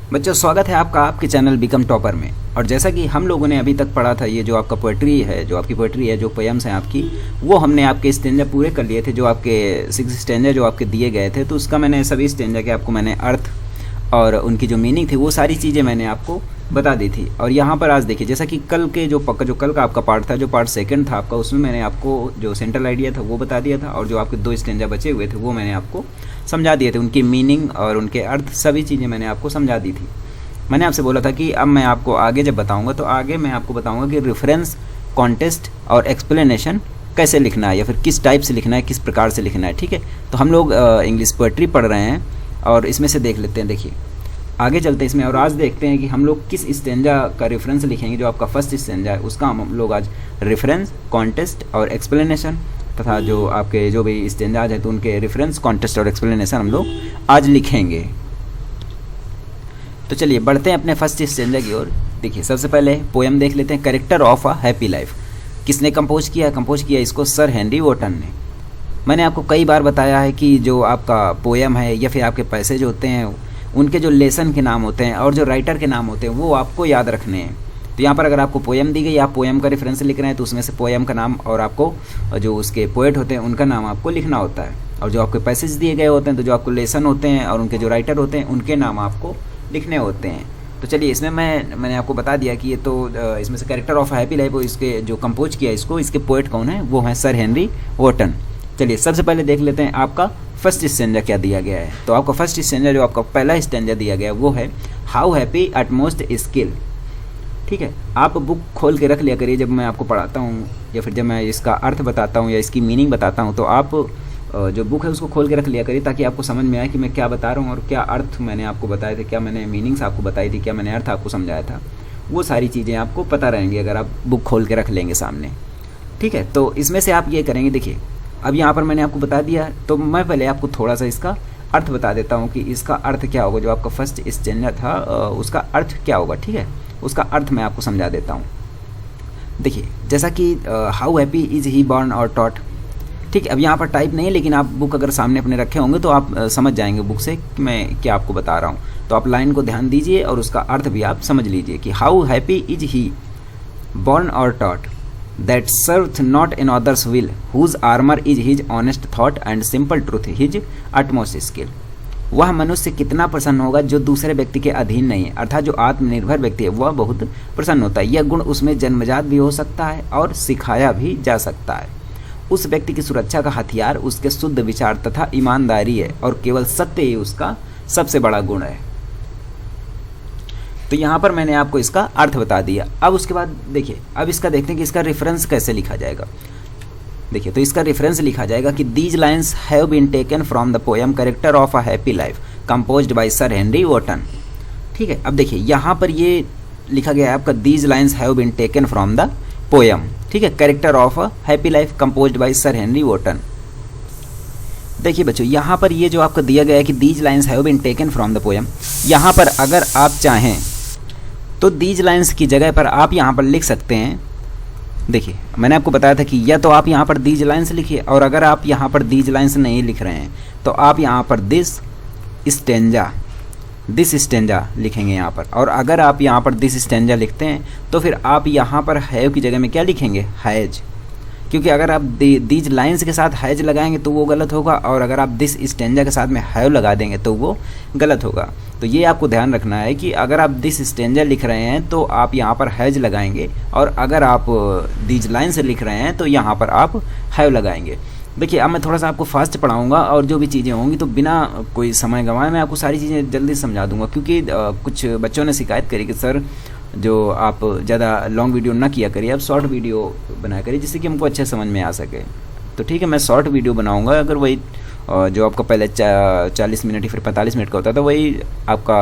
बच्चों, स्वागत है आपका आपके चैनल बिकम टॉपर में। और जैसा कि हम लोगों ने अभी तक पढ़ा था, ये जो आपका पोएट्री है, जो आपकी पोएट्री है, जो पोएम्स हैं आपकी, वो हमने आपके स्टेंजा पूरे कर लिए थे। जो आपके 6 स्टेंजा जो आपके दिए गए थे, तो उसका मैंने सभी स्टेंजा के आपको मैंने अर्थ और उनकी जो मीनिंग थी वो सारी चीज़ें मैंने आपको बता दी थी। और यहाँ पर आज देखिए, जैसा कि कल के जो कल का आपका पार्ट था, जो पार्ट सेकंड था आपका, उसमें मैंने आपको जो सेंट्रल आइडिया था वो बता दिया था, और जो आपके 2 स्टेंजा बचे हुए थे वो मैंने आपको समझा दिए थे। उनकी मीनिंग और उनके अर्थ सभी चीज़ें मैंने आपको समझा दी थी। मैंने आपसे बोला था कि अब मैं आपको आगे जब बताऊंगा तो आगे मैं आपको बताऊंगा कि रेफरेंस, कॉन्टेस्ट और एक्सप्लेनेशन कैसे लिखना है, या फिर किस टाइप से लिखना है, किस प्रकार से लिखना है। ठीक है, तो हम लोग इंग्लिश पोएट्री पढ़ रहे हैं और इसमें से देख लेते हैं। देखिए, आगे चलते हैं इसमें और आज देखते हैं कि हम लोग किस स्टेंजा का रेफरेंस लिखेंगे। जो आपका फर्स्ट स्टेंजा है उसका हम लोग आज रेफरेंस, कॉन्टेस्ट और एक्सप्लेनेशन, तथा जो आपके जो भी स्टेंजाज हैं तो उनके रेफरेंस, कॉन्टेस्ट और एक्सप्लेनेशन हम लोग आज लिखेंगे। तो चलिए बढ़ते हैं अपने फर्स्ट स्टेंजा की ओर। देखिए, सबसे पहले पोएम देख लेते हैं, character of a happy life. किसने कंपोज किया? कंपोज किया इसको सर हेनरी वॉटन ने। मैंने आपको कई बार बताया है कि जो आपका पोएम है या फिर आपके पैसेज होते हैं, उनके जो लेसन के नाम होते हैं और जो राइटर के नाम होते हैं वो आपको याद रखने हैं। तो यहाँ पर अगर आपको पोएम दी गई, आप पोएम का रेफरेंस लिख रहे हैं, तो उसमें से पोएम का नाम और आपको जो उसके पोएट होते हैं उनका नाम आपको लिखना होता है। और जो आपके पैसेज दिए गए होते हैं, तो जो आपको लेसन होते हैं और उनके जो राइटर होते हैं उनके नाम आपको लिखने होते हैं। तो चलिए, इसमें मैंने आपको बता दिया कि ये तो इसमें से कैरेक्टर ऑफ हैप्पी लाइफ, इसके जो कंपोज किया इसको, इसके पोएट कौन है, वो है सर हेनरी वॉटन। चलिए सबसे पहले देख लेते हैं आपका फर्स्ट स्टेंजा क्या दिया गया है। तो आपका फर्स्ट स्टेंजा, जो आपका पहला स्टेंजा दिया गया है, वो है हाउ हैप्पी एटमोस्ट स्किल। ठीक है, आप बुक खोल के रख लिया करिए जब मैं आपको पढ़ाता हूँ या फिर जब मैं इसका अर्थ बताता हूँ या इसकी मीनिंग बताता हूँ, तो आप जो बुक है उसको खोल के रख लिया करिए, ताकि आपको समझ में आए कि मैं क्या बता रहा हूँ और क्या अर्थ मैंने आपको बताए थे, क्या मैंने मीनिंग्स आपको बताई थी, क्या मैंने अर्थ आपको समझाया था। वो सारी चीज़ें आपको पता रहेंगी अगर आप बुक खोल के रख लेंगे सामने। ठीक है, तो इसमें से आप ये करेंगे। देखिए, अब यहाँ पर मैंने आपको बता दिया, तो मैं पहले आपको थोड़ा सा इसका अर्थ बता देता हूँ कि इसका अर्थ क्या होगा। जो आपका फर्स्ट स्टेंजा था उसका अर्थ क्या होगा। ठीक है, उसका अर्थ मैं आपको समझा देता हूँ। देखिए, जैसा कि how happy is he born और टॉट। ठीक है, अब यहाँ पर टाइप नहीं है, लेकिन आप बुक अगर सामने अपने रखे होंगे तो आप समझ जाएंगे बुक से कि मैं क्या आपको बता रहा हूँ। तो आप लाइन को ध्यान दीजिए और उसका अर्थ भी आप समझ लीजिए कि how happy is he born और taught that serveth not in others will, whose armour is his honest thought and simple truth his utmost skill. वह मनुष्य कितना प्रसन्न होगा जो दूसरे व्यक्ति के अधीन नहीं है, अर्थात जो आत्मनिर्भर व्यक्ति है वह बहुत प्रसन्न होता है। यह गुण उसमें जन्मजात भी हो सकता है और सिखाया भी जा सकता है। उस व्यक्ति की सुरक्षा का हथियार उसके शुद्ध विचार तथा ईमानदारी है, और केवल सत्य ही उसका सबसे बड़ा गुण है। तो यहाँ पर मैंने आपको इसका अर्थ बता दिया। अब उसके बाद देखिए, अब इसका देखते हैं कि इसका रेफरेंस कैसे लिखा जाएगा। देखिए, तो इसका रेफरेंस लिखा जाएगा कि these lines have been taken from the poem character of a happy life composed by sir Henry Wotton. ठीक है, अब देखिए यहाँ पर ये लिखा गया है आपका these lines have been taken from the poem. ठीक है, character of a happy life composed by sir Henry Wotton. देखिए बच्चों, यहाँ पर ये जो आपको दिया गया है कि these lines have been taken from the poem, यहाँ पर अगर आप चाहें तो दीज लाइन्स की जगह पर आप यहाँ पर लिख सकते हैं। देखिए, मैंने आपको बताया था कि या तो आप यहाँ पर दीज लाइन्स लिखिए, और अगर आप यहाँ पर दीज लाइन्स नहीं लिख रहे हैं तो आप यहाँ पर दिस स्टेंजा लिखेंगे यहाँ पर। और अगर आप यहाँ पर दिस स्टेंजा लिखते हैं तो फिर आप यहाँ पर हैव की जगह में क्या लिखेंगे? हैज। क्योंकि अगर आप दीज लाइन्स के साथ हैज लगाएंगे तो वो गलत होगा, और अगर आप दिस स्टेंजा के साथ में हैव लगा देंगे तो वो गलत होगा। तो ये आपको ध्यान रखना है कि अगर आप दिस स्टेंजा लिख रहे हैं तो आप यहाँ पर हैज लगाएंगे, और अगर आप दीज लाइन्स लिख रहे हैं तो यहाँ पर आप हैव लगाएंगे। देखिए, अब मैं थोड़ा सा आपको फास्ट पढ़ाऊंगा और जो भी चीज़ें होंगी तो बिना कोई समय गंवाए मैं आपको सारी चीज़ें जल्दी समझा दूंगा। क्योंकि कुछ बच्चों ने शिकायत करी कि सर जो आप ज़्यादा लॉन्ग वीडियो ना किया करिए, आप शॉर्ट वीडियो बनाया करिए जिससे कि हमको अच्छे समझ में आ सके। तो ठीक है, मैं शॉर्ट वीडियो बनाऊंगा। अगर वही जो आपका पहले 40 मिनट या फिर 45 मिनट का होता था, वही आपका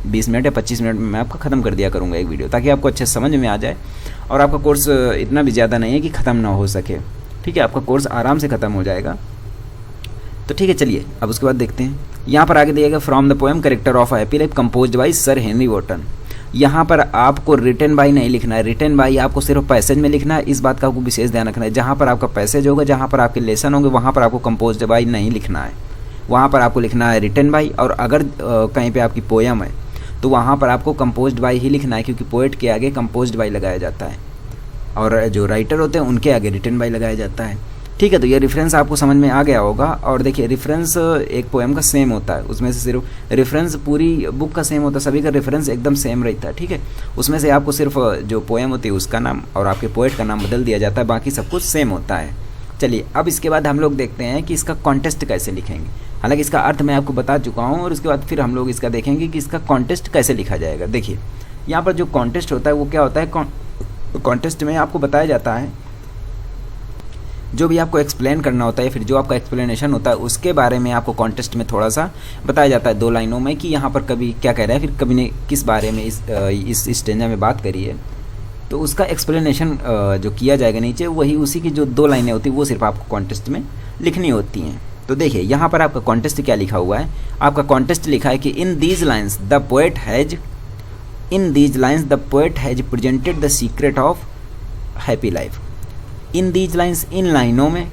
20 मिनट या 25 मिनट में मैं आपका ख़त्म कर दिया करूँगा एक वीडियो, ताकि आपको अच्छे समझ में आ जाए। और आपका कोर्स इतना भी ज़्यादा नहीं है कि ख़त्म ना हो सके। ठीक है, आपका कोर्स आराम से ख़त्म हो जाएगा। तो ठीक है, चलिए अब उसके बाद देखते हैं। यहाँ पर आगे दिया गया from the poem character of a happy life composed by sir Henry Wotton. यहाँ पर आपको रिटन बाय नहीं लिखना है, रिटन बाय आपको सिर्फ पैसेज में लिखना है। इस बात का आपको विशेष ध्यान रखना है। जहाँ पर आपका पैसेज होगा, जहाँ पर आपके लेसन होंगे, वहाँ पर आपको कंपोज्ड बाय नहीं लिखना है, वहाँ पर आपको लिखना है रिटन बाय। और अगर कहीं पे आपकी पोएम है तो वहाँ पर आपको कंपोज्ड बाय ही लिखना है, क्योंकि पोएट के आगे कंपोज्ड बाय लगाया जाता है और जो राइटर होते हैं उनके आगे रिटन बाय लगाया जाता है। ठीक है, तो ये रेफरेंस आपको समझ में आ गया होगा। और देखिए रेफरेंस एक पोएम का सेम होता है, उसमें से सिर्फ रेफरेंस पूरी बुक का सेम होता है, सभी का रेफरेंस एकदम सेम रहता है। ठीक है, उसमें से आपको सिर्फ जो पोएम होती है उसका नाम और आपके पोएट का नाम बदल दिया जाता है, बाकी सब कुछ सेम होता है। चलिए अब इसके बाद हम लोग देखते हैं कि इसका कॉन्टेस्ट कैसे लिखेंगे। हालांकि इसका अर्थ मैं आपको बता चुका हूँ और उसके बाद फिर हम लोग इसका देखेंगे कि इसका कॉन्टेस्ट कैसे लिखा जाएगा। देखिए यहाँ पर जो कॉन्टेस्ट होता है वो क्या होता है, कॉन्टेस्ट में आपको बताया जाता है जो भी आपको एक्सप्लेन करना होता है, फिर जो आपका एक्सप्लेनेशन होता है उसके बारे में आपको कॉन्टेस्ट में थोड़ा सा बताया जाता है 2 लाइनों में कि यहाँ पर कभी क्या कह रहा है, फिर कभी ने किस बारे में इस स्टेंजा में बात करी है। तो उसका एक्सप्लेनेशन जो किया जाएगा नीचे, वही उसी की जो 2 लाइनें होती है वो सिर्फ आपको कॉन्टेस्ट में लिखनी होती हैं। तो देखिए यहाँ पर आपका कॉन्टेस्ट क्या लिखा हुआ है, आपका कॉन्टेस्ट लिखा है कि in these lines the poet has presented the secret of happy life. In these lines, इन लाइनों में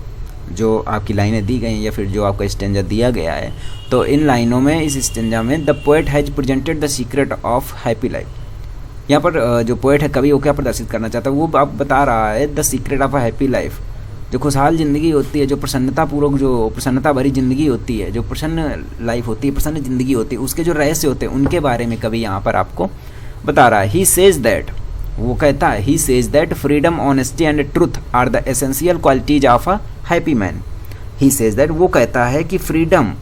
जो आपकी लाइनें दी गई हैं या फिर जो आपका स्टेंजा दिया गया है, तो इन लाइनों में, इस स्टेंजा में the poet has presented the secret of happy life. यहाँ पर जो पोएट है कवि वो क्या प्रदर्शित करना चाहता है, वो आप बता रहा है the secret of a happy life, जो खुशहाल ज़िंदगी होती है, जो प्रसन्नतापूर्वक, जो प्रसन्नता भरी ज़िंदगी होती है, जो प्रसन्न लाइफ होती है, प्रसन्न ज़िंदगी होती है, उसके जो रहस्य होते हैं उनके बारे में कवि यहाँ पर आपको बता रहा है। ही सेज दैट, वो कहता है, he says that freedom, honesty and truth are the essential qualities of a happy man. He says that, वो कहता है कि फ्रीडम,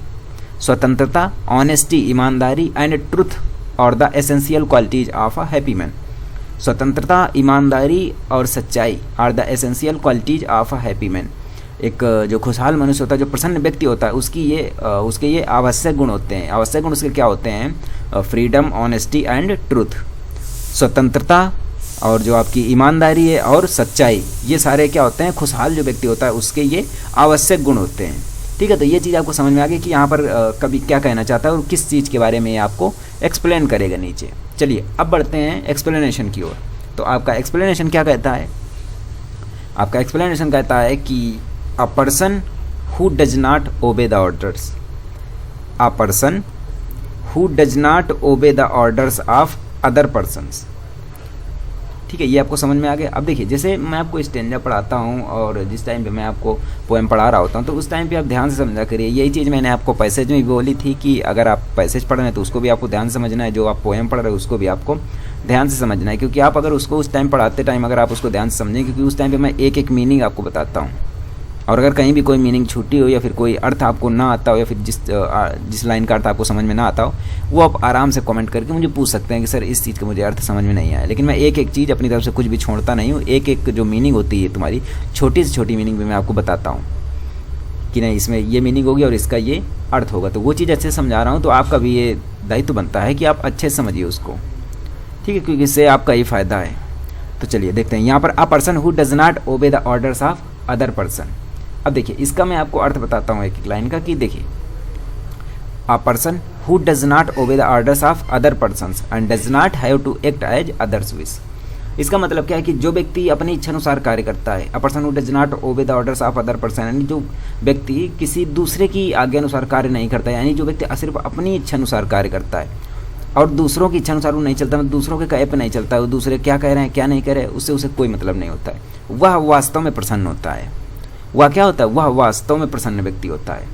स्वतंत्रता, ऑनेस्टी, ईमानदारी, एंड ट्रूथ और the essential qualities of a happy man. स्वतंत्रता, ईमानदारी और सच्चाई are the essential qualities of a happy man. एक जो खुशहाल मनुष्य होता है, जो प्रसन्न व्यक्ति होता है, उसके ये आवश्यक गुण होते हैं। आवश्यक गुण उसके क्या होते हैं, फ्रीडम, ऑनेस्टी एंड ट्रूथ, स्वतंत्रता और जो आपकी ईमानदारी है और सच्चाई, ये सारे क्या होते हैं, खुशहाल जो व्यक्ति होता है उसके ये आवश्यक गुण होते हैं। ठीक है, तो ये चीज़ आपको समझ में आ गई कि यहाँ पर कवि क्या कहना चाहता है और किस चीज़ के बारे में आपको एक्सप्लेन करेगा नीचे। चलिए अब बढ़ते हैं एक्सप्लेनेशन की ओर। तो आपका एक्सप्लेनेशन क्या कहता है, आपका एक्सप्लेनेशन कहता है कि अ person who does not obey the orders, a person who does not obey the orders of other persons. ठीक है, ये आपको समझ में आ गया। अब देखिए, जैसे मैं आपको स्टेंजा पढ़ाता हूँ और जिस टाइम पे मैं आपको पोएम पढ़ा रहा होता हूँ, तो उस टाइम पे आप ध्यान से समझा करिए। यही चीज़ मैंने आपको पैसेज में भी बोली थी कि अगर आप पैसेज पढ़ रहे हैं तो उसको भी आपको ध्यान से समझना है, जो आप पोएम पढ़ रहे हैं उसको भी आपको ध्यान से समझना है, क्योंकि आप अगर उसको उस टाइम पढ़ाते टाइम अगर आप उसको ध्यान से समझें, क्योंकि उस टाइम पर मैं एक एक मीनिंग आपको बताता हूँ, और अगर कहीं भी कोई मीनिंग छूटी हो या फिर कोई अर्थ आपको ना आता हो या फिर जिस लाइन का अर्थ आपको समझ में ना आता हो, वो आप आराम से कमेंट करके मुझे पूछ सकते हैं कि सर इस चीज़ का मुझे अर्थ समझ में नहीं आया। लेकिन मैं एक एक चीज़ अपनी तरफ से कुछ भी छोड़ता नहीं हूँ, एक एक जो मीनिंग होती है तुम्हारी, छोटी से छोटी मीनिंग भी मैं आपको बताता हूँ कि नहीं इसमें ये मीनिंग होगी और इसका ये अर्थ होगा। तो वो चीज़ अच्छे से समझा रहा हूँ, तो आपका भी ये दायित्व बनता है कि आप अच्छे से समझिए उसको। ठीक है, क्योंकि इससे आपका ही फ़ायदा है। तो चलिए देखते हैं यहाँ पर, अ person who does not obey the orders of other person. अब देखिए इसका मैं आपको अर्थ बताता हूँ एक एक लाइन का, कि देखिए a person who does not obey the orders of other persons and does not have to act as others wish. इसका मतलब क्या है कि जो व्यक्ति अपनी इच्छा अनुसार कार्य करता है, अ person who does not obey the orders of other person, यानी जो व्यक्ति किसी दूसरे की आज्ञा अनुसार कार्य नहीं करता है, यानी जो व्यक्ति सिर्फ अपनी इच्छा अनुसार कार्य करता है और दूसरों की इच्छा अनुसार वो नहीं चलता, मतलब दूसरों के कहे पे नहीं चलता है, वो दूसरे क्या कह रहे हैं क्या नहीं कह रहे हैं उससे उसे कोई मतलब नहीं होता है, वह वास्तव में प्रसन्न होता है। वह क्या होता है, वह वास्तव में प्रसन्न व्यक्ति होता है।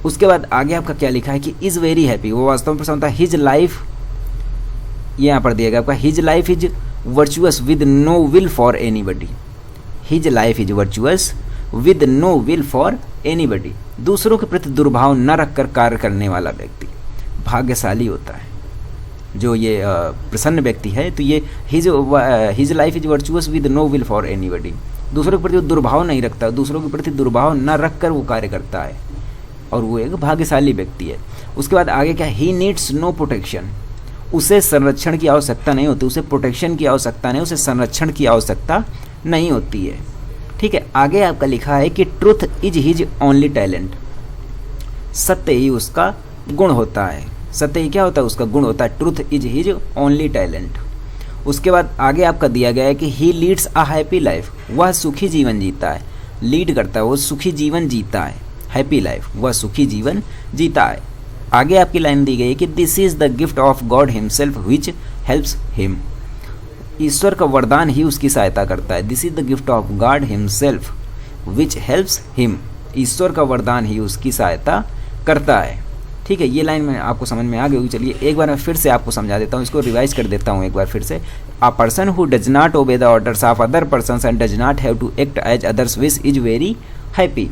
उसके बाद आगे आपका क्या लिखा है कि इज़ वेरी हैप्पी, वो वास्तव में प्रसन्न होता है। हिज लाइफ, ये यहाँ पर दिया गया आपका, his life is virtuous with no will for anybody. His life is virtuous with no will for anybody. दूसरों के प्रति दुर्भाव न रखकर कार्य करने वाला व्यक्ति भाग्यशाली होता है। जो ये प्रसन्न व्यक्ति है, तो ये his life is virtuous with no will for anybody, दूसरों के प्रति दुर्भाव नहीं रखता, दूसरों के प्रति दुर्भाव न रख कर वो कार्य करता है और वो एक भाग्यशाली व्यक्ति है। उसके बाद आगे क्या, ही नीड्स नो प्रोटेक्शन, उसे संरक्षण की आवश्यकता नहीं होती, उसे प्रोटेक्शन की आवश्यकता नहीं, उसे संरक्षण की आवश्यकता नहीं होती है। ठीक है, आगे आपका लिखा है कि truth is his only talent, सत्य ही उसका गुण होता है। सत्य ही क्या होता है, उसका गुण होता है। Truth is his only talent. उसके बाद आगे आपका दिया गया है कि ही लीड्स अ हैप्पी लाइफ, वह सुखी जीवन जीता है। लीड करता है, वो सुखी जीवन जीता है। हैप्पी लाइफ, वह सुखी जीवन जीता है। आगे आपकी लाइन दी गई है कि this is the gift of God himself which helps him. ईश्वर का वरदान ही उसकी सहायता करता है। This is the gift of God himself which helps him. ईश्वर का वरदान ही उसकी सहायता करता है। ठीक है, ये लाइन में आपको समझ में आ गई होगी। चलिए एक बार मैं फिर से आपको समझा देता हूँ, इसको रिवाइज कर देता हूँ एक बार फिर से। A person who does not obey the orders of other persons and does not have to act as others wish is very happy.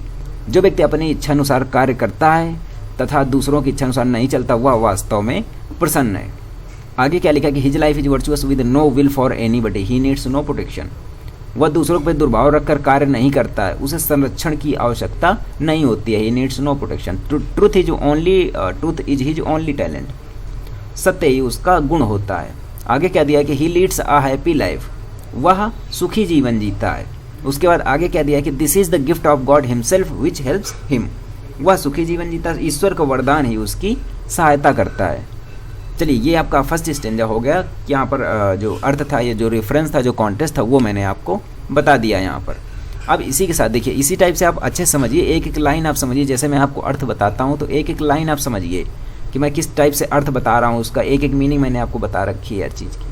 जो व्यक्ति अपनी इच्छा अनुसार कार्य करता है तथा दूसरों की इच्छा अनुसार नहीं चलता, वह वास्तव में प्रसन्न है। आगे क्या लिखा कि his life is virtuous with no will for anybody, he needs no protection. वह दूसरों पर दुर्भाव रखकर कार्य नहीं करता है, उसे संरक्षण की आवश्यकता नहीं होती है। He needs no protection. Truth is his only talent. सत्य ही उसका गुण होता है। आगे क्या दिया कि ही लीड्स अ हैप्पी लाइफ, वह सुखी जीवन जीता है। उसके बाद आगे क्या दिया कि this is the gift of God himself which helps him. वह सुखी जीवन जीता है, ईश्वर का वरदान ही उसकी सहायता करता है। चलिए ये आपका फर्स्ट स्टेंजा हो गया। यहाँ पर जो अर्थ था, ये जो रेफरेंस था, जो कॉन्टेस्ट था, वो मैंने आपको बता दिया यहाँ पर। अब इसी के साथ देखिए, इसी टाइप से आप अच्छे समझिए, एक एक लाइन आप समझिए। जैसे मैं आपको अर्थ बताता हूँ तो एक एक लाइन आप समझिए कि मैं किस टाइप से अर्थ बता रहा हूँ, उसका एक एक मीनिंग मैंने आपको बता रखी है हर चीज़ की।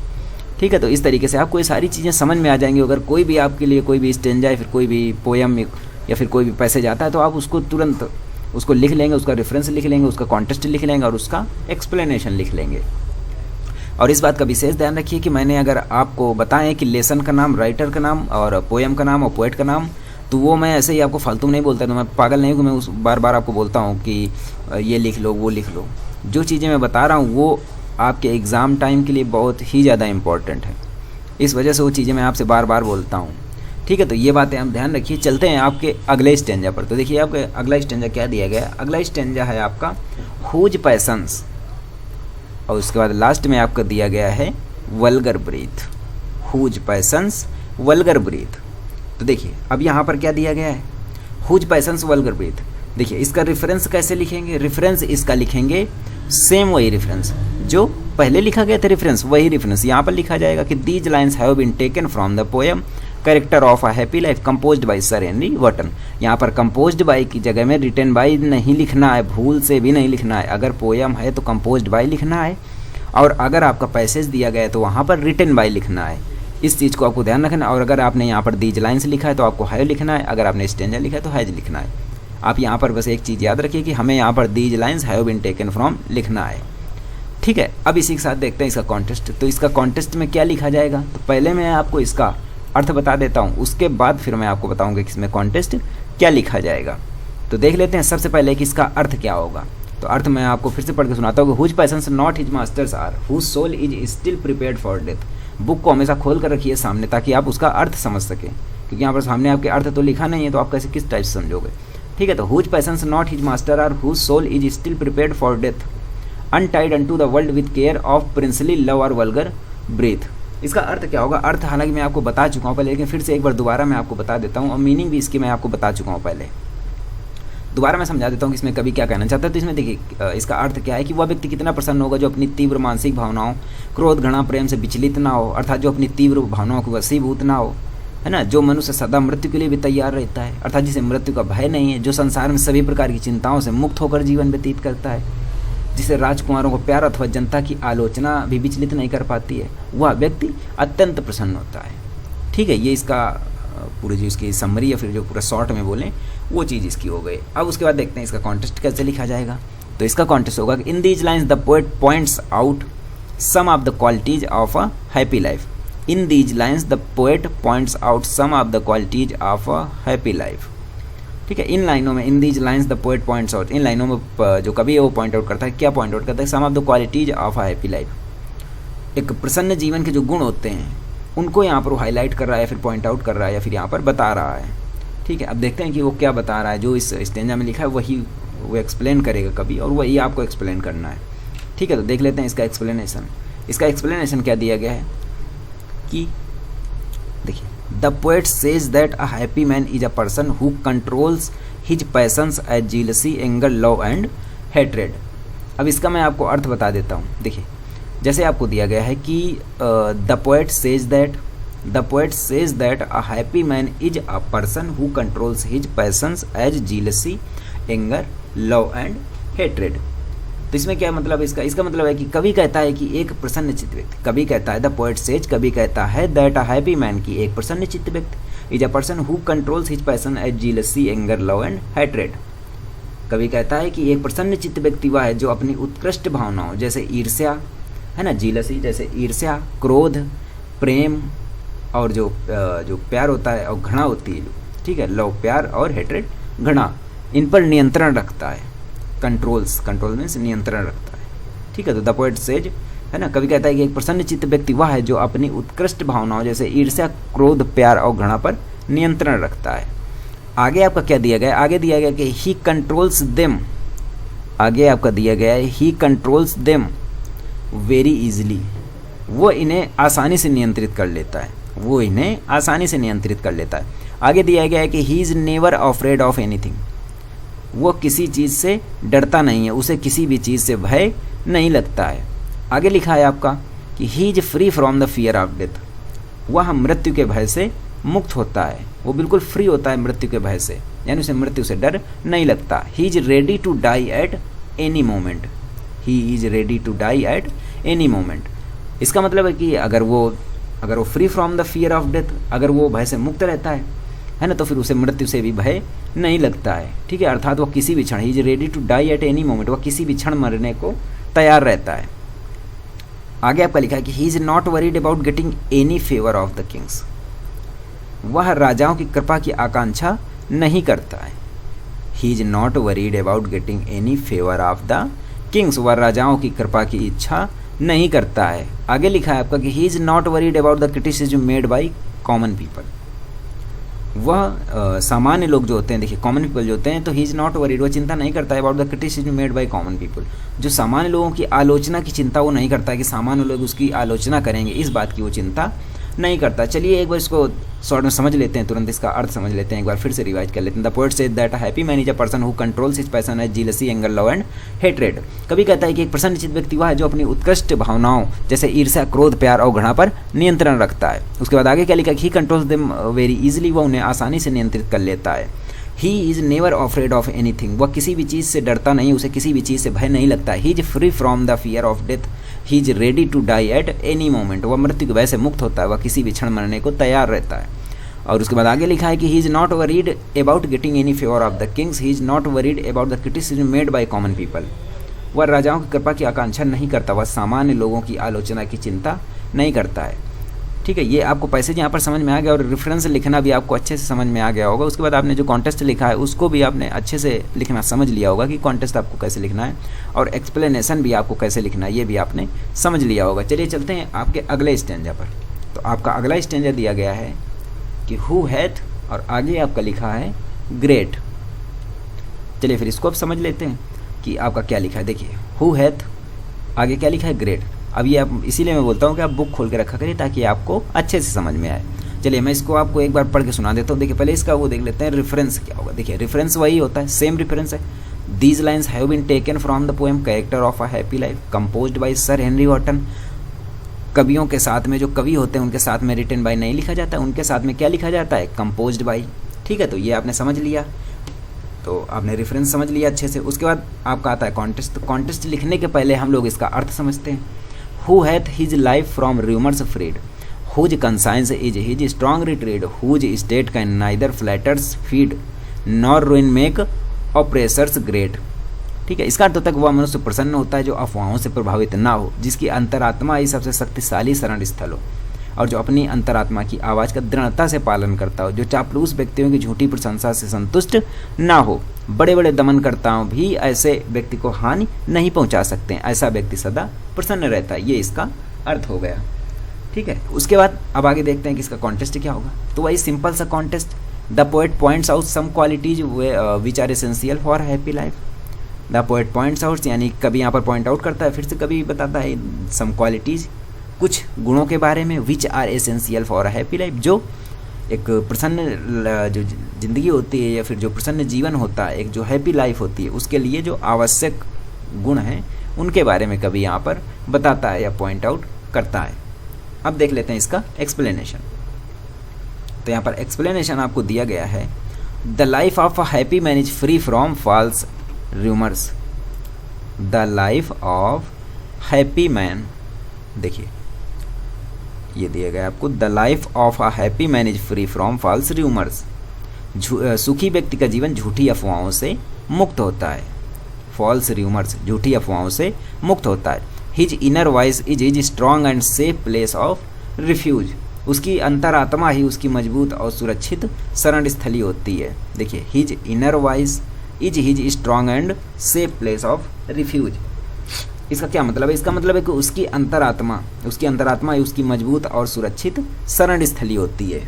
ठीक है, तो इस तरीके से आपको ये सारी चीज़ें समझ में आ जाएंगी। अगर कोई भी आपके लिए कोई भी स्टेंजा या फिर कोई भी पोयम या फिर कोई भी पैसेज आता है तो आप उसको तुरंत उसको लिख लेंगे, उसका रेफरेंस लिख लेंगे, उसका कॉन्टेस्ट लिख लेंगे और उसका एक्सप्लेनेशन लिख लेंगे। और इस बात का विशेष ध्यान रखिए कि मैंने अगर आपको बताएं कि लेसन का नाम, राइटर का नाम और पोएम का नाम और पोएट का नाम, तो वो मैं ऐसे ही आपको फालतू में नहीं बोलता। तो मैं पागल नहीं हूँ कि मैं उस बार बार आपको बोलता हूँ कि ये लिख लो, वो लिख लो। जो चीज़ें मैं बता रहा हूँ वो आपके एग्ज़ाम टाइम के लिए बहुत ही ज़्यादा इंपॉर्टेंट है, इस वजह से वो चीज़ें मैं आपसे बार बार बोलता हूँ। ठीक है, तो ये बातें आप ध्यान रखिए। चलते हैं आपके अगले स्टेंजा पर। तो देखिए आपके अगला स्टेंजा क्या दिया गया है। अगला स्टेंजा है आपका हुज पैशंस, और उसके बाद लास्ट में आपका दिया गया है vulgar breath. Whose passions vulgar breath. तो देखिए अब यहाँ पर क्या दिया गया है, हुज पैशंस वल्गर ब्रीथ। देखिए इसका रेफरेंस कैसे लिखेंगे, रेफरेंस इसका लिखेंगे सेम वही रेफरेंस जो पहले लिखा गया था, रेफरेंस वही रेफरेंस यहाँ पर लिखा जाएगा कि these lines have been taken from the poem character of a happy life composed by sir Henry Wotton. यहाँ पर कंपोज्ड बाय की जगह में रिटन बाय नहीं लिखना है, भूल से भी नहीं लिखना है। अगर पोएम है तो कंपोज्ड बाय लिखना है, और अगर आपका पैसेज दिया गया है तो वहाँ पर रिटन बाय लिखना है। इस चीज़ को आपको ध्यान रखना है। और अगर आपने यहाँ पर दीज लाइन्स लिखा है तो आपको हैव लिखना है, अगर आपने स्टेंजा लिखा है तो हैज लिखना है। आप यहाँ पर बस एक चीज़ याद रखिए कि हमें यहाँ पर these lines have been taken from लिखना है। ठीक है, अब इसी के साथ देखते हैं इसका कॉन्टेस्ट। तो इसका कॉन्टेस्ट में क्या लिखा जाएगा, तो पहले मैं आपको इसका अर्थ बता देता हूँ, उसके बाद फिर मैं आपको बताऊँगा कि इसमें कॉन्टेस्ट क्या लिखा जाएगा। तो देख लेते हैं सबसे पहले कि इसका अर्थ क्या होगा। तो अर्थ मैं आपको फिर से पढ़ के सुनाता हूँ। Whose passions not his masters are whose soul is still prepared for death. Book को हमेशा खोल कर रखिए सामने, ताकि आप उसका अर्थ समझ सकें, क्योंकि यहाँ पर सामने आपके अर्थ तो लिखा नहीं है, तो आप कैसे किस टाइप से समझोगे। ठीक है, तो whose passions not his master are whose soul is still prepared for death untied unto the world with care of princely love और वल्गर ब्रीथ। इसका अर्थ क्या होगा, अर्थ हालांकि मैं आपको बता चुका हूँ पहले, लेकिन फिर से एक बार दोबारा मैं आपको बता देता हूँ, और मीनिंग भी इसकी मैं आपको बता चुका हूँ पहले। दोबारा मैं समझा देता हूँ कि इसमें कभी क्या कहना चाहता है। तो इसमें देखिए इसका अर्थ क्या है कि वह व्यक्ति कितना प्रसन्न होगा जो अपनी तीव्र मानसिक भावनाओं, क्रोध, घृणा, प्रेम से विचलित ना हो, अर्थात जो अपनी तीव्र भावनाओं को वशीभूत ना हो, है ना। जो मनुष्य सदा मृत्यु के लिए भी तैयार रहता है, अर्थात जिसे मृत्यु का भय नहीं है, जो संसार में सभी प्रकार की चिंताओं से मुक्त होकर जीवन व्यतीत करता है, जिसे राजकुमारों को प्यार अथवा जनता की आलोचना भी विचलित नहीं कर पाती है, वह व्यक्ति अत्यंत प्रसन्न होता है। ठीक है, ये इसका पूरी जो इसकी समरी या फिर जो पूरा शॉर्ट में बोलें वो चीज़ इसकी हो गई। अब उसके बाद देखते हैं इसका कॉन्टेस्ट कैसे लिखा जाएगा। तो इसका कॉन्टेस्ट होगा कि in these lines the poet points out some of the qualities of a happy life. In these lines the poet points out some of the qualities of a happy life. ठीक है, इन लाइनों में, in these lines the poet points out, इन लाइनों में जो कवि है वो पॉइंट आउट करता है। क्या पॉइंट आउट करता है, some of the qualities of a happy life. एक प्रसन्न जीवन के जो गुण होते हैं उनको यहाँ पर वो हाईलाइट कर रहा है, या फिर पॉइंट आउट कर रहा है, या फिर यहाँ पर बता रहा है। ठीक है, अब देखते हैं कि वो क्या बता रहा है। जो इस स्टेंजा में लिखा है वही वो एक्सप्लेन करेगा कभी, और वही आपको एक्सप्लेन करना है। ठीक है, तो देख लेते हैं इसका एक्सप्लेनेशन। इसका एक्सप्लेनेशन क्या दिया गया है कि देखिए, the poet says that a happy man is a person who controls his passions as jealousy, anger, love and hatred. अब इसका मैं आपको अर्थ बता देता हूँ। देखिए, जैसे आपको दिया गया है कि the poet says that a happy man is a person who controls his passions as jealousy, anger, love and hatred. तो इसमें क्या मतलब इसका मतलब है कि कवि कहता है कि एक प्रसन्नचित्त व्यक्ति, कवि कहता है, द पोएट सेज, कवि कहता है दैट अ हैप्पी मैन, की एक प्रसन्नचित्त व्यक्ति is a person who controls his passion as jealousy, anger, love and hatred. कवि कहता है कि एक प्रसन्नचित्त व्यक्ति वह है जो अपनी उत्कृष्ट भावनाओं जैसे ईर्ष्या है ना, जीलसी जैसे ईर्ष्या, क्रोध, प्रेम और जो प्यार होता है और घृणा होती है, ठीक है, लव प्यार और हेट्रेड घृणा, इन पर नियंत्रण रखता है। कंट्रोल मीन्स नियंत्रण रखता है, ठीक है। तो द पोएट सेज है ना, कवि कहता है कि एक प्रसन्नचित्त व्यक्ति वह है जो अपनी उत्कृष्ट भावनाओं जैसे ईर्ष्या, क्रोध, प्यार और घृणा पर नियंत्रण रखता है। आगे आपका क्या दिया गया, आगे दिया गया कि ही कंट्रोल्स देम, आगे आपका दिया गया है ही कंट्रोल्स देम वेरी इजीली, वो इन्हें आसानी से नियंत्रित कर लेता है, वो इन्हें आसानी से नियंत्रित कर लेता है। आगे दिया गया है कि he is never afraid of anything, वो किसी चीज़ से डरता नहीं है, उसे किसी भी चीज़ से भय नहीं लगता है। आगे लिखा है आपका कि ही is free from the fear of death, वह मृत्यु के भय से मुक्त होता है, वो बिल्कुल फ्री होता है मृत्यु के भय से, यानी उसे मृत्यु से डर नहीं लगता। He is ready to die at any moment, he is ready to die at any moment. इसका मतलब है कि अगर वो free from the fear of death, अगर वो भय से मुक्त रहता है ना, तो फिर उसे मृत्यु से भी भय नहीं लगता है, ठीक है। अर्थात वो किसी भी क्षण, he is ready to die at any moment, वह किसी भी क्षण मरने को तैयार रहता है। आगे आपका लिखा है कि he is not worried about getting any favour of the Kings, वह राजाओं की कृपा की आकांक्षा नहीं करता है। He is not worried about getting any favour of the Kings, वह राजाओं की कृपा की इच्छा नहीं करता है। आगे लिखा है आपका कि he is not worried about the criticism made by common people, वह सामान्य लोग जो होते हैं, देखिए कॉमन पीपल जो होते हैं, तो ही इज नॉट वरीड, वह चिंता नहीं करता है about the criticism made by common people, जो सामान्य लोगों की आलोचना की चिंता वो नहीं करता है कि सामान्य लोग उसकी आलोचना करेंगे, इस बात की वो चिंता नहीं करता। चलिए एक बार इसको शॉर्ट में समझ लेते हैं, तुरंत इसका अर्थ समझ लेते हैं, एक बार फिर से रिवाइज कर लेते हैं। The poet says that a happy man is a person who controls his passion as jealousy, anger, love and hatred. कभी कहता है कि एक प्रसन्नचित्त व्यक्ति वह है जो अपनी उत्कृष्ट भावनाओं जैसे ईर्ष्या, क्रोध, प्यार और घृणा पर नियंत्रण रखता है। उसके बाद आगे क्या लिखा, ही कंट्रोल्स देम वेरी इजीली, वह उन्हें आसानी से नियंत्रित कर लेता है। He is never afraid of anything, वह किसी भी चीज़ से डरता नहीं, उसे किसी भी चीज़ से भय नहीं लगता। He is free from the fear of death, he is ready to die at any moment, वह मृत्यु के भय से मुक्त होता है, वह किसी भी क्षण मरने को तैयार रहता है। और उसके बाद आगे लिखा है कि he is not worried about getting any favour of the Kings, he is not worried about the criticism made by common people, वह राजाओं की कृपा की आकांक्षा नहीं करता, वह सामान्य लोगों की आलोचना की चिंता नहीं करता है। ठीक है, ये आपको पैसेज यहाँ पर समझ में आ गया और रेफरेंस लिखना भी आपको अच्छे से समझ में आ गया होगा। उसके बाद आपने जो कॉन्टेस्ट लिखा है उसको भी आपने अच्छे से लिखना समझ लिया होगा कि कॉन्टेस्ट आपको कैसे लिखना है, और एक्सप्लेनेशन भी आपको कैसे लिखना है ये भी आपने समझ लिया होगा। चलिए चलते हैं आपके अगले स्टैंजा पर। तो आपका अगला स्टैंजा दिया गया है कि हु हैथ, और आगे आपका लिखा है ग्रेट। चलिए फिर इसको अब समझ लेते हैं कि आपका क्या लिखा है। देखिए हु हैथ, आगे क्या लिखा है, ग्रेट। अब ये आप, इसीलिए मैं बोलता हूँ कि आप बुक खोल के रखा करिए ताकि आपको अच्छे से समझ में आए। चलिए मैं इसको आपको एक बार पढ़ के सुना देता हूँ। देखिए पहले इसका वो देख लेते हैं रेफरेंस क्या होगा। देखिए रेफरेंस वही होता है, सेम रेफरेंस है। These lines have been taken from the poem character of a happy life composed by sir Henry Wotton. कवियों के साथ में जो कवि होते हैं उनके साथ में रिटन बाय नहीं लिखा जाता है, उनके साथ में क्या लिखा जाता है, कंपोज्ड बाय। ठीक है, तो ये आपने समझ लिया, तो आपने रेफरेंस समझ लिया अच्छे से। उसके बाद आपका आता है कॉन्टेस्ट। तो कॉन्टेस्ट लिखने के पहले हम लोग इसका अर्थ समझते हैं। Who hath his life from rumors freed, whose conscience is his strong retreat, whose state can neither flatters feed, nor ruin make oppressors great। ठीक है, इसका अर्थ होता है कि वह मनुष्य प्रसन्न होता है जो अफवाहों से प्रभावित ना हो, जिसकी अंतरात्मा ही सबसे शक्तिशाली शरण स्थल हो, और जो अपनी अंतरात्मा की आवाज़ का दृढ़ता से पालन करता हो, जो चापलूस व्यक्तियों की झूठी प्रशंसा से संतुष्ट ना हो। बड़े बड़े दमनकर्ताओं भी ऐसे व्यक्ति को हानि नहीं पहुंचा सकते हैं, ऐसा व्यक्ति सदा प्रसन्न रहता है। ये इसका अर्थ हो गया। ठीक है, उसके बाद अब आगे देखते हैं कि इसका कॉन्टेस्ट क्या होगा। तो वही सिंपल सा context. The poet points out some qualities which are essential for happy life. The poet points out, यानी कभी यहाँ पर पॉइंट आउट करता है, फिर से कभी बताता है सम क्वालिटीज, कुछ गुणों के बारे में, which are essential for a happy life, जो एक प्रसन्न जो ज़िंदगी होती है या फिर जो प्रसन्न जीवन होता है, एक जो हैप्पी लाइफ होती है, उसके लिए जो आवश्यक गुण हैं उनके बारे में कभी यहाँ पर बताता है या पॉइंट आउट करता है। अब देख लेते हैं इसका एक्सप्लेनेशन। तो यहाँ पर एक्सप्लेनेशन आपको दिया गया है, the life of a happy man is free from false rumours. The life of happy man, देखिए ये दिया गया आपको, the life of a happy man is free from false rumours, सुखी व्यक्ति का जीवन झूठी अफवाहों से मुक्त होता है, फॉल्स र्यूमर्स झूठी अफवाहों से मुक्त होता है। His inner voice is his strong and safe place of refuge, उसकी अंतरात्मा ही उसकी मजबूत और सुरक्षित शरण स्थली होती है। देखिए his inner voice is his strong and safe place of refuge, इसका क्या मतलब है? इसका मतलब है कि उसकी अंतरात्मा ही उसकी मजबूत और सुरक्षित शरण स्थली होती है।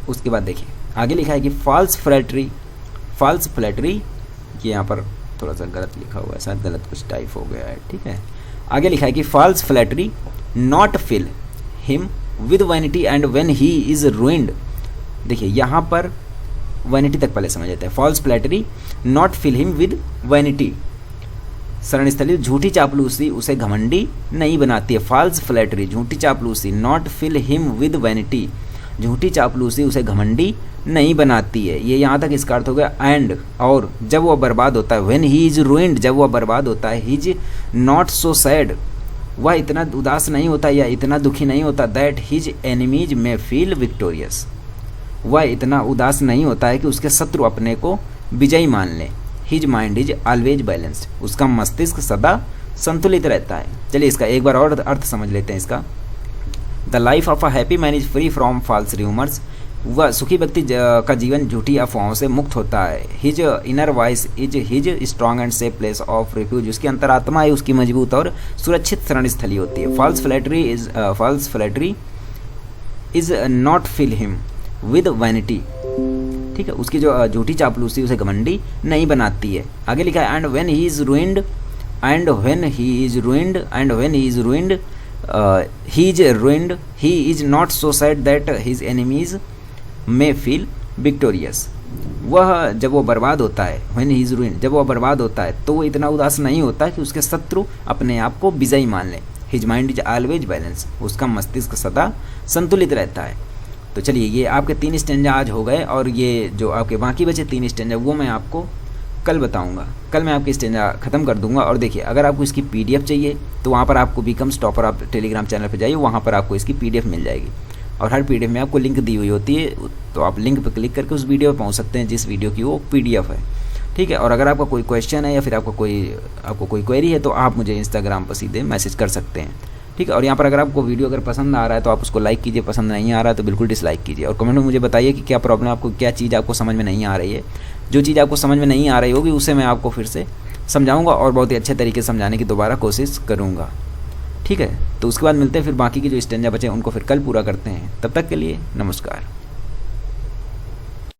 उसके बाद देखिए आगे लिखा है कि फॉल्स फ्लैटरी, ये यहाँ पर थोड़ा सा गलत लिखा हुआ है, शायद गलत कुछ टाइप हो गया है, ठीक है। आगे लिखा है कि false flattery not fill him with vanity and when he is ruined. देखिए यहाँ पर वैनिटी तक पहले समझ लेते हैं। False flattery not fill him with vanity, शरणस्थली झूठी चापलूसी उसे घमंडी नहीं बनाती है। फॉल्स फ्लैटरी झूठी चापलूसी, not fill him with vanity, झूठी चापलूसी उसे घमंडी नहीं बनाती है। ये यहाँ तक इसका अर्थ हो गया एंड, और जब वह बर्बाद होता है, व्हेन ही इज रूइंड, जब वह बर्बाद होता है, he is not so sad, वह इतना उदास नहीं होता या इतना दुखी नहीं होता, दैट हिज एनिमीज में फील विक्टोरियस, वह इतना उदास नहीं होता है कि उसके शत्रु अपने को विजयी मान लें। His mind is always balanced, उसका मस्तिष्क सदा संतुलित रहता है। चलिए इसका एक बार और अर्थ समझ लेते हैं इसका। The life of a happy man is free from false rumours, वह सुखी व्यक्ति का जीवन झूठी अफवाहों से मुक्त होता है। His inner voice is his strong and safe place of refuge, उसकी अंतरात्मा है उसकी मजबूत और सुरक्षित शरण स्थली होती है। False flattery is not fill him with vanity, ठीक है, उसकी जो झूठी चापलूसी उसे घमंडी नहीं बनाती है। आगे लिखा है and when he is ruined he is not so sad that his enemies में फील विक्टोरियस, वह जब वो बर्बाद होता है, व्हेन ही इज रूइंड, जब वह बर्बाद होता है तो वो इतना उदास नहीं होता कि उसके शत्रु अपने आप को विजयी मान लें। His mind is always balance, उसका मस्तिष्क सदा संतुलित रहता है। तो चलिए ये आपके 3 स्टेंजा आज हो गए, और ये जो आपके बाकी बचे 3 स्टेंजा वो मैं आपको कल बताऊंगा। कल मैं आपकी स्टेंजा ख़त्म कर दूंगा। और देखिए अगर आपको इसकी PDF चाहिए तो वहाँ पर आपको बिकम्स टॉपर, आप टेलीग्राम चैनल पर जाइए, वहाँ पर आपको इसकी PDF मिल जाएगी, और हर PDF में आपको लिंक दी हुई होती है, तो आप लिंक पर क्लिक करके उस वीडियो पर पहुँच सकते हैं जिस वीडियो की वो PDF है, ठीक है। और अगर आपका कोई क्वेश्चन है या फिर आपको कोई क्वेरी है तो आप मुझे इंस्टाग्राम पर सीधे मैसेज कर सकते हैं, ठीक है। और यहाँ पर अगर आपको वीडियो अगर पसंद आ रहा है तो आप उसको लाइक कीजिए, पसंद नहीं आ रहा है तो बिल्कुल डिसलाइक कीजिए, और कमेंट में मुझे बताइए कि क्या प्रॉब्लम, आपको क्या चीज़ आपको समझ में नहीं आ रही है। जो चीज़ आपको समझ में नहीं आ रही होगी उसे मैं आपको फिर से समझाऊंगा और बहुत ही अच्छे तरीके से समझाने की दोबारा कोशिश करूँगा, ठीक है। तो उसके बाद मिलते हैं फिर बाकी के जो स्टेंजा बचे उनको फिर कल पूरा करते हैं। तब तक के लिए नमस्कार।